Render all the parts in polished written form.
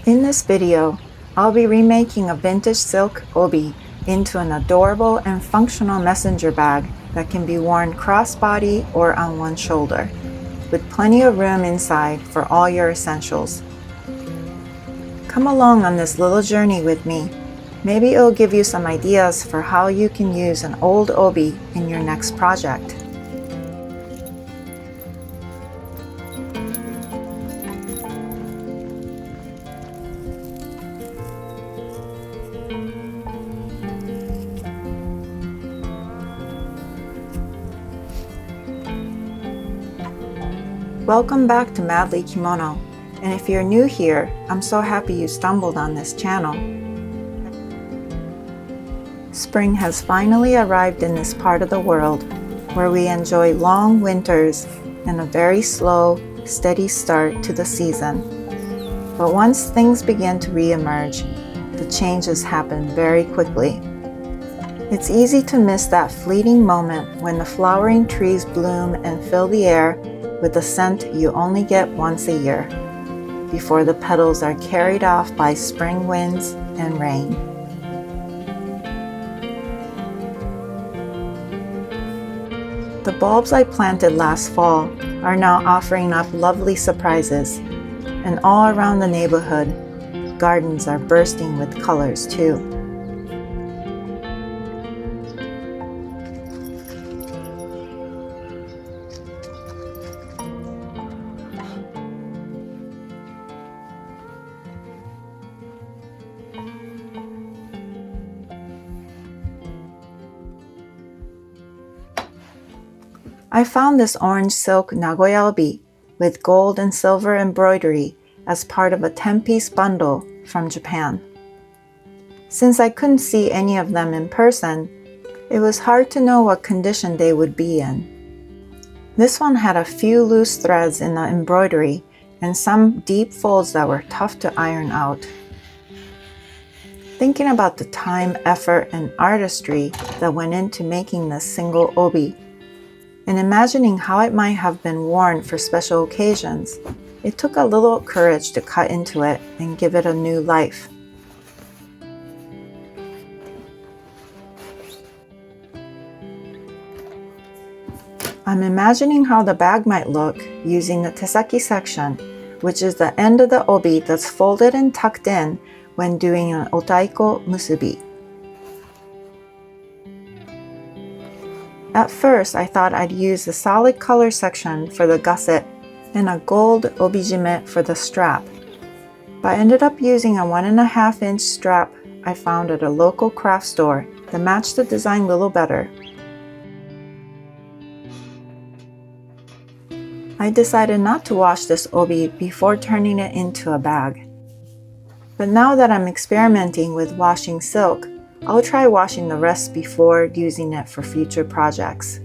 In this video, I'll be remaking a vintage silk obi into an adorable and functional messenger bag that can be worn crossbody or on one shoulder, with plenty of room inside for all your essentials. Come along on this little journey with me. Maybe it'll give you some ideas for how you can use an old obi in your next project. Welcome back to Madly Kimono, and if you're new here, I'm so happy you stumbled on this channel. Spring has finally arrived in this part of the world, where we enjoy long winters and a very slow, steady start to the season. But once things begin to re-emerge, the changes happen very quickly. It's easy to miss that fleeting moment when the flowering trees bloom and fill the air with a scent you only get once a year, before the petals are carried off by spring winds and rain. The bulbs I planted last fall are now offering up lovely surprises, and all around the neighborhood, gardens are bursting with colors too. I found this orange silk Nagoya obi with gold and silver embroidery as part of a 10-piece bundle from Japan. Since I couldn't see any of them in person, it was hard to know what condition they would be in. This one had a few loose threads in the embroidery and some deep folds that were tough to iron out. Thinking about the time, effort, and artistry that went into making this single obi, and imagining how it might have been worn for special occasions, it took a little courage to cut into it and give it a new life. I'm imagining how the bag might look using the tesaki section, which is the end of the obi that's folded and tucked in when doing an otaiko musubi. At first, I thought I'd use the solid color section for the gusset and a gold obijime for the strap, but I ended up using a 1.5-inch strap I found at a local craft store that matched the design a little better. I decided not to wash this obi before turning it into a bag. But now that I'm experimenting with washing silk, I'll try washing the rest before using it for future projects.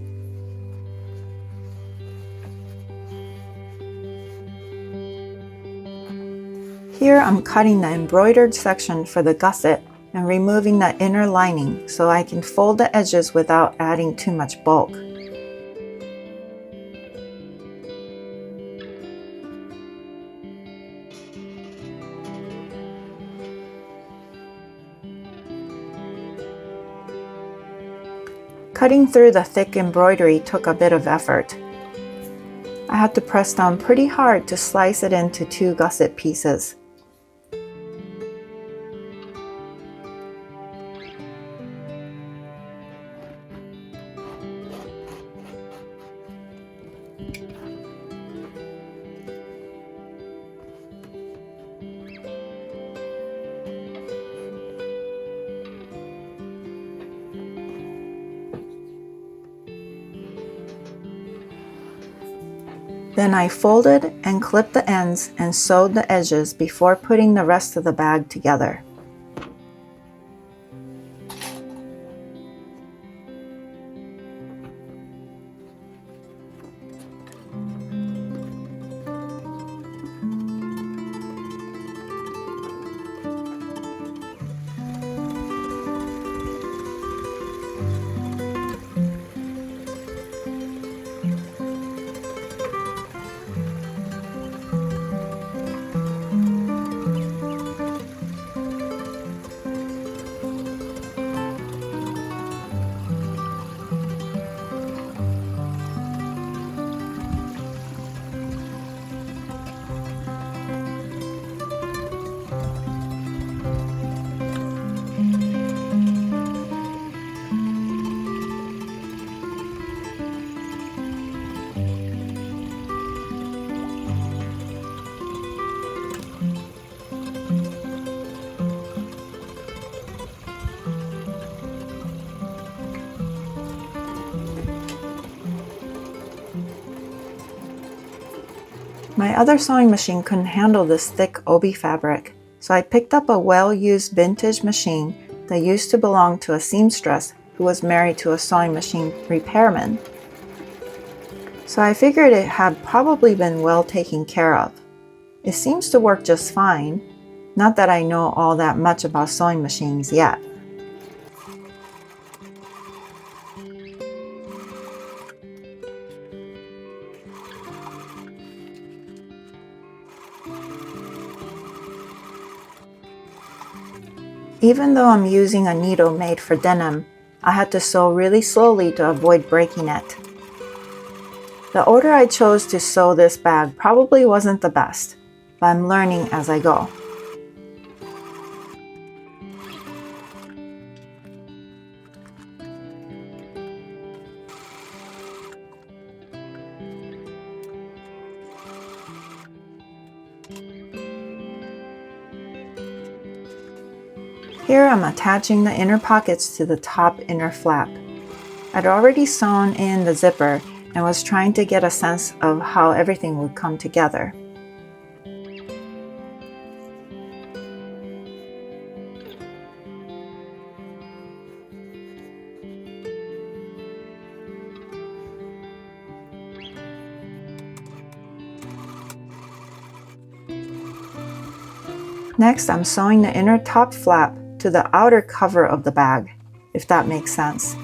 Here I'm cutting the embroidered section for the gusset and removing the inner lining so I can fold the edges without adding too much bulk. Cutting through the thick embroidery took a bit of effort. I had to press down pretty hard to slice it into 2 gusset pieces. Then I folded and clipped the ends and sewed the edges before putting the rest of the bag together. My other sewing machine couldn't handle this thick obi fabric, so I picked up a well-used vintage machine that used to belong to a seamstress who was married to a sewing machine repairman. So I figured it had probably been well taken care of. It seems to work just fine, not that I know all that much about sewing machines yet. Even though I'm using a needle made for denim, I had to sew really slowly to avoid breaking it. The order I chose to sew this bag probably wasn't the best, but I'm learning as I go. Here I'm attaching the inner pockets to the top inner flap. I'd already sewn in the zipper and was trying to get a sense of how everything would come together. Next, I'm sewing the inner top flap to the outer cover of the bag, if that makes sense.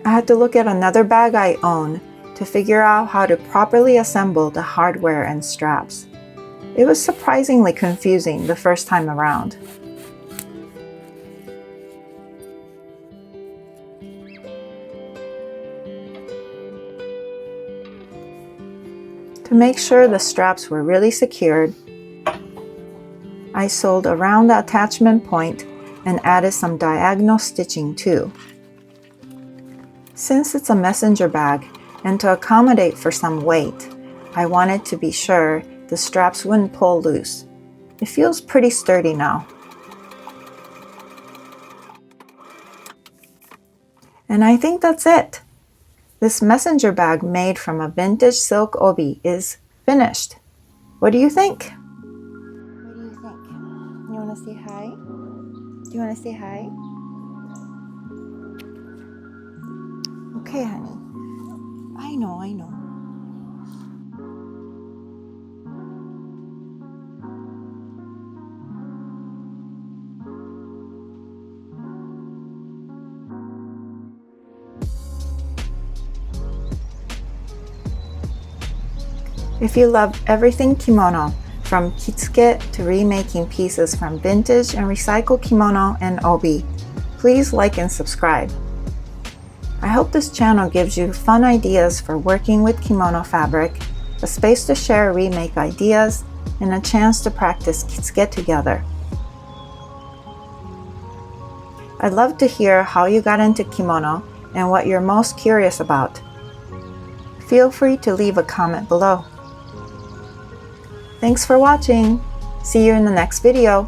I had to look at another bag I own to figure out how to properly assemble the hardware and straps. It was surprisingly confusing the first time around. To make sure the straps were really secured, I sewed around the attachment point and added some diagonal stitching too. Since it's a messenger bag, and to accommodate for some weight, I wanted to be sure the straps wouldn't pull loose. It feels pretty sturdy now. And I think that's it. This messenger bag made from a vintage silk obi is finished. What do you think? What do you think? You want to say hi? Do you want to say hi? Okay, honey. I know. If you love everything kimono, from kitsuke to remaking pieces from vintage and recycled kimono and obi, please like and subscribe. I hope this channel gives you fun ideas for working with kimono fabric, a space to share remake ideas, and a chance to practice kitsuke together. I'd love to hear how you got into kimono and what you're most curious about. Feel free to leave a comment below. Thanks for watching. See you in the next video.